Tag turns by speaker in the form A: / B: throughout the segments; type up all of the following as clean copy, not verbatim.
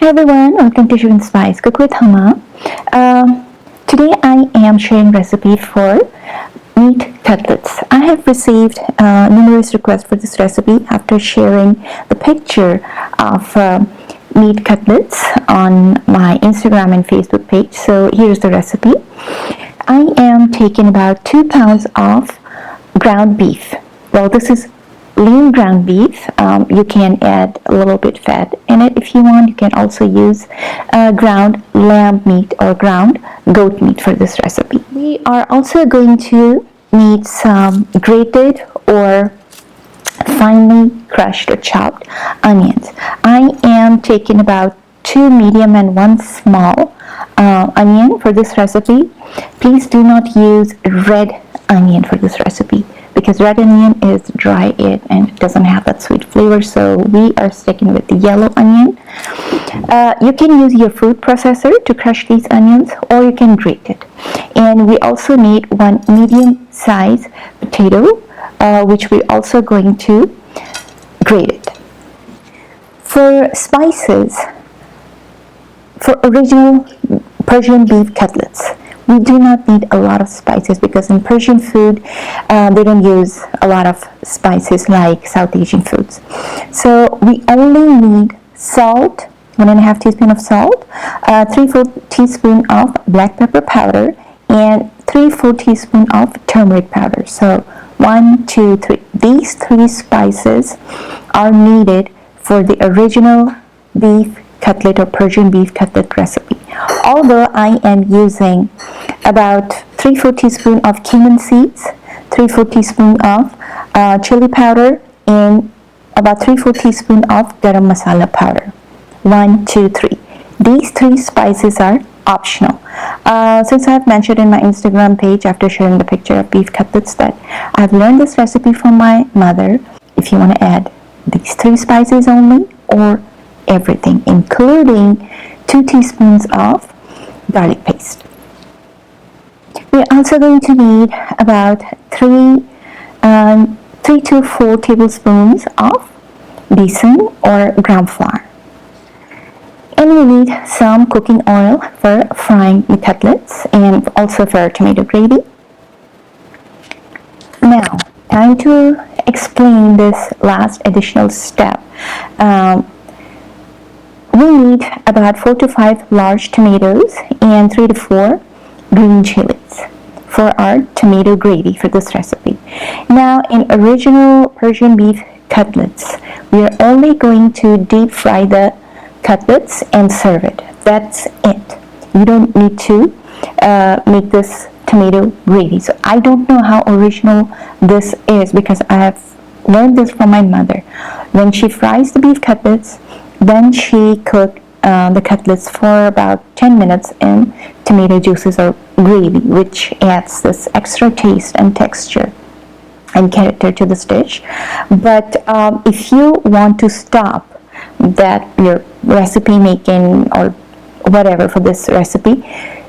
A: Hi everyone, welcome to Sugar and Spice Cook with Hama. Today I am sharing recipe for meat cutlets. I have received numerous requests for this recipe after sharing the picture of meat cutlets on my Instagram and Facebook page. So here's the recipe. I am taking about 2 pounds of ground beef. Well, this is lean ground beef. You can add a little bit fat in it if you want. You can also use ground lamb meat or ground goat meat for this recipe. We are also going to need some grated or finely crushed or chopped onions. I am taking about 2 medium and 1 small onion for this recipe. Please do not use red onion for this recipe, because red onion is dry and it doesn't have that sweet flavor, so we are sticking with the yellow onion. You can use your food processor to crush these onions, or you can grate it. And we also need 1 medium size potato, which we're also going to grate it. For spices, for original Persian beef cutlets, we do not need a lot of spices, because in Persian food they don't use a lot of spices like South Asian foods. So we only need salt, 1.5 teaspoon of salt, 3/4 teaspoon of black pepper powder, and 3/4 teaspoon of turmeric powder. So 1, 2, 3. These 3 spices are needed for the original beef cutlet or Persian beef cutlet recipe. Although I am using about 3/4 teaspoon of cumin seeds, 3/4 teaspoon of chili powder, and about 3/4 teaspoon of garam masala powder. 1, 2, 3. These 3 spices are optional. Since I've mentioned in my Instagram page after sharing the picture of beef cutlets that I've learned this recipe from my mother, if you want to add these 3 spices only or everything, including 2 teaspoons of garlic paste. We're also going to need about 3 to 4 tablespoons of besan or ground flour. And we need some cooking oil for frying the cutlets and also for tomato gravy. Now, time to explain this last additional step. We need about 4 to 5 large tomatoes and 3 to 4 green chilies for our tomato gravy for this recipe. Now, in original Persian beef cutlets, we are only going to deep fry the cutlets and serve it. That's it. You don't need to make this tomato gravy. So I don't know how original this is, because I have learned this from my mother. When she fries the beef cutlets, then she cooked the cutlets for about 10 minutes in tomato juices or gravy, which adds this extra taste and texture and character to this dish. But if you want to stop that your recipe making or whatever for this recipe,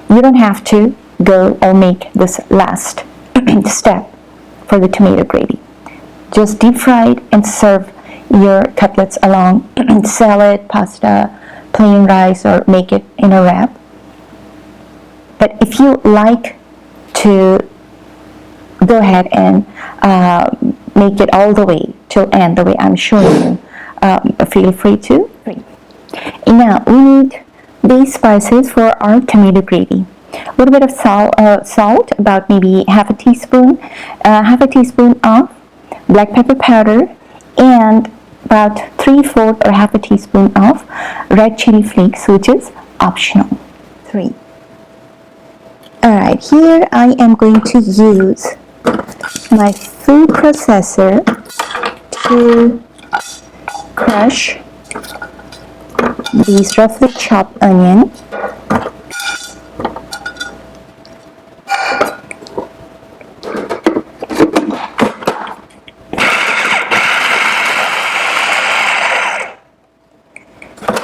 A: you don't have to go or make this last step for the tomato gravy. Just deep fry it and serve your cutlets along salad, pasta, plain rice, or make it in a wrap. But if you like to go ahead and make it all the way till end, the way I'm showing you, feel free to. Now we need these spices for our tomato gravy. A little bit of salt, about maybe half a teaspoon of black pepper powder, and about 3/4 or half a teaspoon of red chili flakes, which is optional. 3. Alright, here I am going to use my food processor to crush these roughly chopped onion.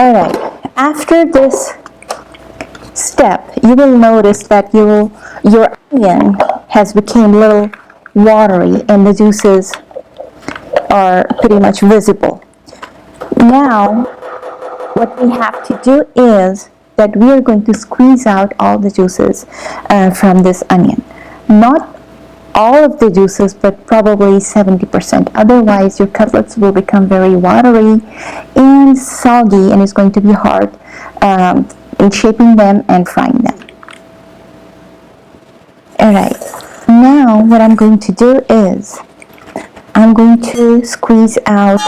A: Alright, after this step, you will notice that your onion has become a little watery and the juices are pretty much visible. Now, what we have to do is that we are going to squeeze out all the juices from this onion. Not all of the juices, but probably 70%. Otherwise, your cutlets will become very watery and soggy, and it's going to be hard in shaping them and frying them. Alright, now what I'm going to do is I'm going to squeeze out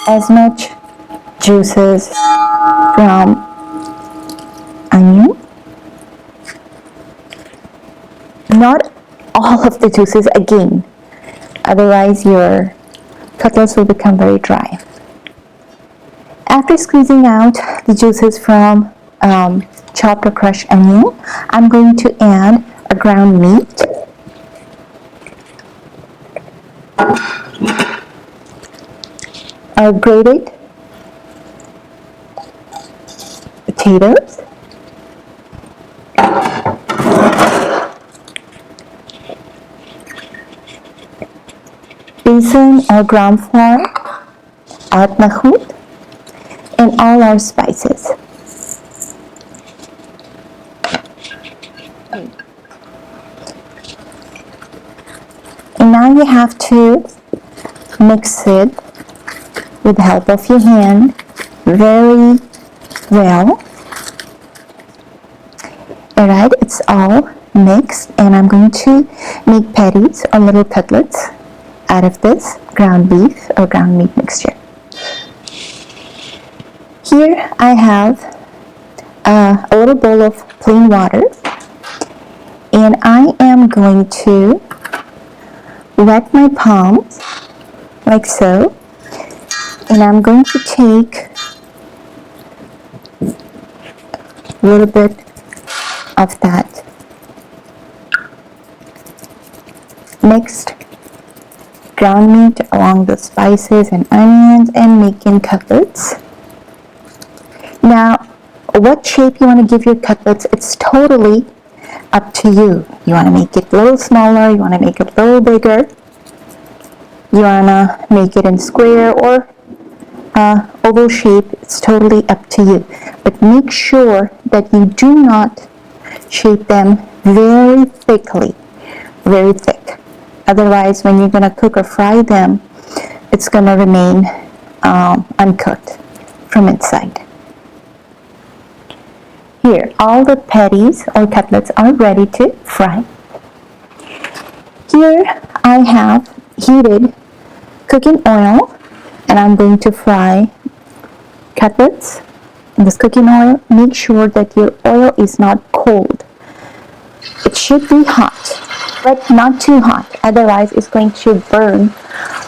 A: as much juices from onion. Not all of the juices again, otherwise your cutlets will become very dry. After squeezing out the juices from chopped or crushed onion, I'm going to add a ground meat, our grated potatoes, besan or ground flour, mahud, and all our spices. And now you have to mix it with the help of your hand very well. Alright, it's all mixed, and I'm going to make patties or little cutlets out of this ground beef or ground meat mixture. Here I have a little bowl of plain water, and I am going to wet my palms like so, and I'm going to take a little bit of that mixed ground meat along the spices and onions and making cutlets. Now, what shape you want to give your cutlets, it's totally up to you. You want to make it a little smaller, you want to make it a little bigger, you want to make it in square or oval shape, it's totally up to you. But make sure that you do not shape them very thickly, very thick. Otherwise, when you're going to cook or fry them, it's going to remain uncooked from inside. Here, all the patties or cutlets are ready to fry. Here I have heated cooking oil, and I'm going to fry cutlets in this cooking oil. Make sure that your oil is not cold. It should be hot, but not too hot. Otherwise, it's going to burn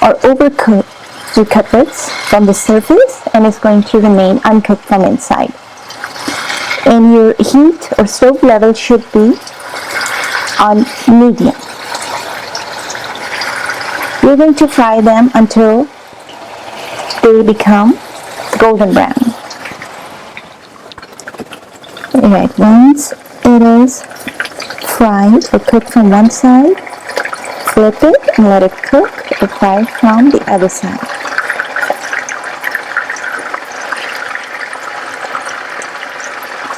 A: or overcook your cutlets from the surface, and it's going to remain uncooked from inside. And your heat or stove level should be on medium. You're going to fry them until they become golden brown. Alright, once it is fried or cooked from one side, flip it and let it cook or fry from the other side.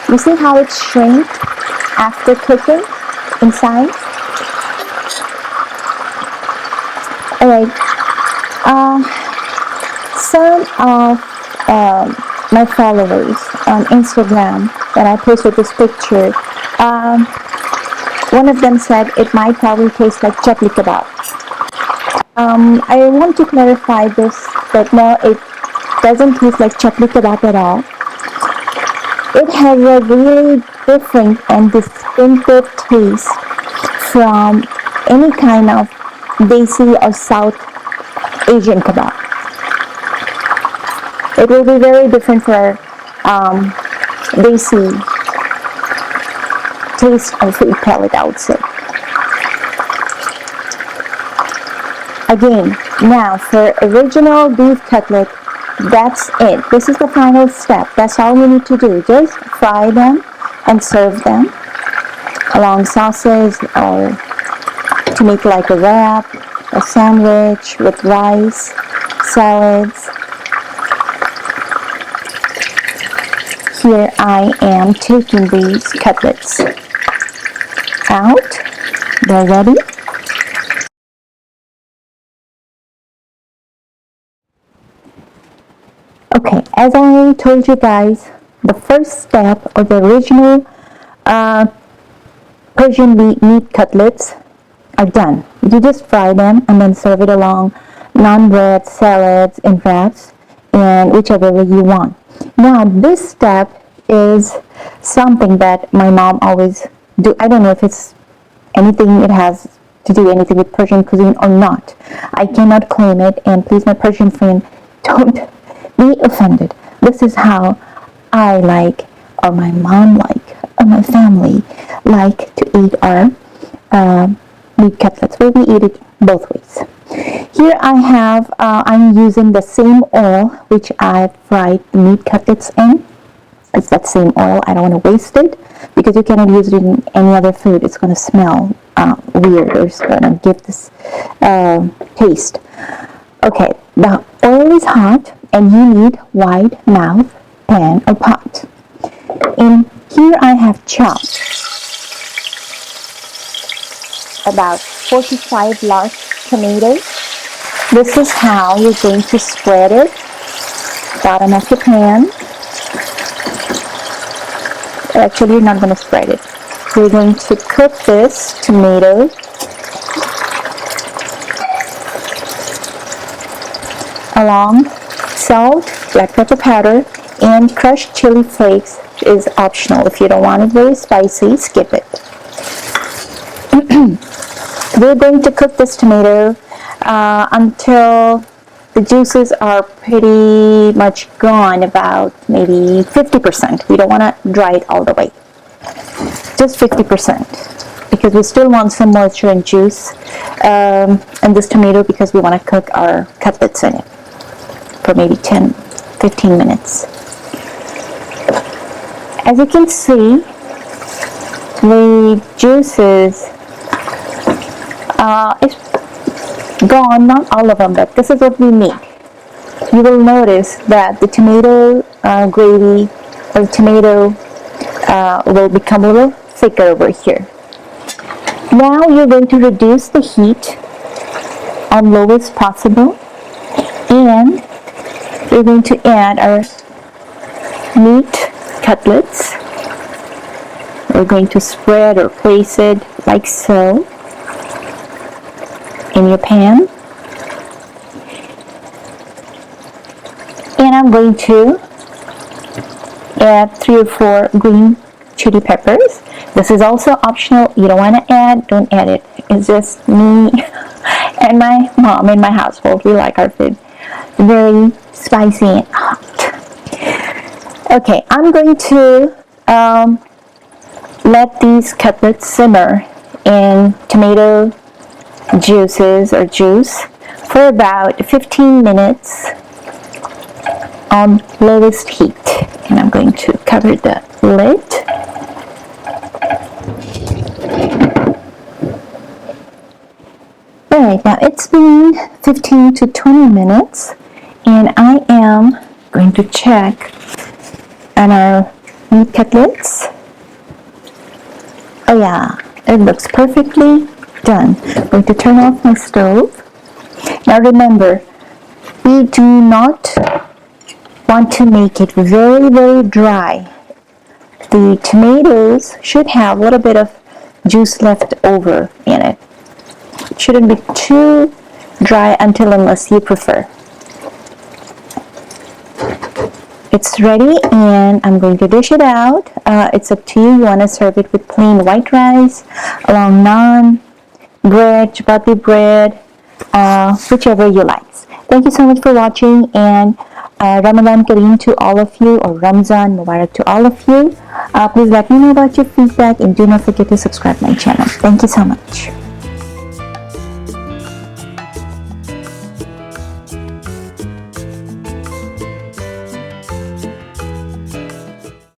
A: You see how it shrinks after cooking inside? Alright, some of my followers on Instagram, when I posted this picture, one of them said it might probably taste like chutney kebab. I want to clarify this, that no, it doesn't taste like chutney kebab at all. It has a really different and distinctive taste from any kind of Desi or South Asian kebab. It will be very different for Desi taste and food palette, I would say. Again, now for original beef cutlet, that's it. This is the final step. That's all you need to do. Just fry them and serve them along sauces or to make like a wrap, a sandwich with rice, salads. here I am taking these cutlets out. They're ready. Okay, as I told you guys, the first step of the original Persian meat cutlets are done. You just fry them and then serve it along naan bread, salads, in wraps, and whichever way you want. Now, this step is something that my mom always do. I don't know if it's anything, it has to do anything with Persian cuisine or not. I cannot claim it, and please, my Persian friend, don't be offended. This is how I like, or my mom like, or my family like to eat our meat cutlets. Well, we eat it both ways. Here I have, I'm using the same oil which I fried the meat cutlets in. It's that same oil. I don't want to waste it because you cannot use it in any other food. It's going to smell weird, or it's going to give this taste. Okay, the oil is hot and you need wide mouth pan or pot. And here I have chopped about 45 large tomatoes. This is how you're going to spread it. Bottom of the pan. Actually, you're not going to spread it. We're going to cook this tomato along salt, black pepper powder, and crushed chili flakes is optional. If you don't want it very spicy, skip it. We're going to cook this tomato until the juices are pretty much gone, about maybe 50%. We don't want to dry it all the way. Just 50%, because we still want some moisture and juice in this tomato, because we want to cook our cutlets in it for maybe 10-15 minutes. As you can see, the juices is gone, not all of them, but this is what we need. You will notice that the tomato gravy or tomato will become a little thicker over here. Now you're going to reduce the heat on lowest possible, and we're going to add our meat cutlets. We're going to spread or place it like so in your pan. And I'm going to add 3 or 4 green chili peppers. This is also optional. You don't want to add, don't add it. It's just me and my mom in my household. We like our food very spicy and hot. Okay, I'm going to let these cutlets simmer in tomato juices or juice for about 15 minutes on lowest heat. And I'm going to cover the lid. Alright, now it's been 15 to 20 minutes, and I am going to check on our meat cutlets. Oh yeah, it looks perfectly done. I'm going to turn off my stove. Now remember, we do not want to make it very, very dry. The tomatoes should have a little bit of juice left over in it. It shouldn't be too dry unless you prefer. It's ready, and I'm going to dish it out. It's up to you. You want to serve it with plain white rice, along naan, bread, chapati bread, whichever you like. Thank you so much for watching, and Ramadan Kareem to all of you, or Ramzan Mubarak to all of you. Please let me know about your feedback, and do not forget to subscribe my channel. Thank you so much.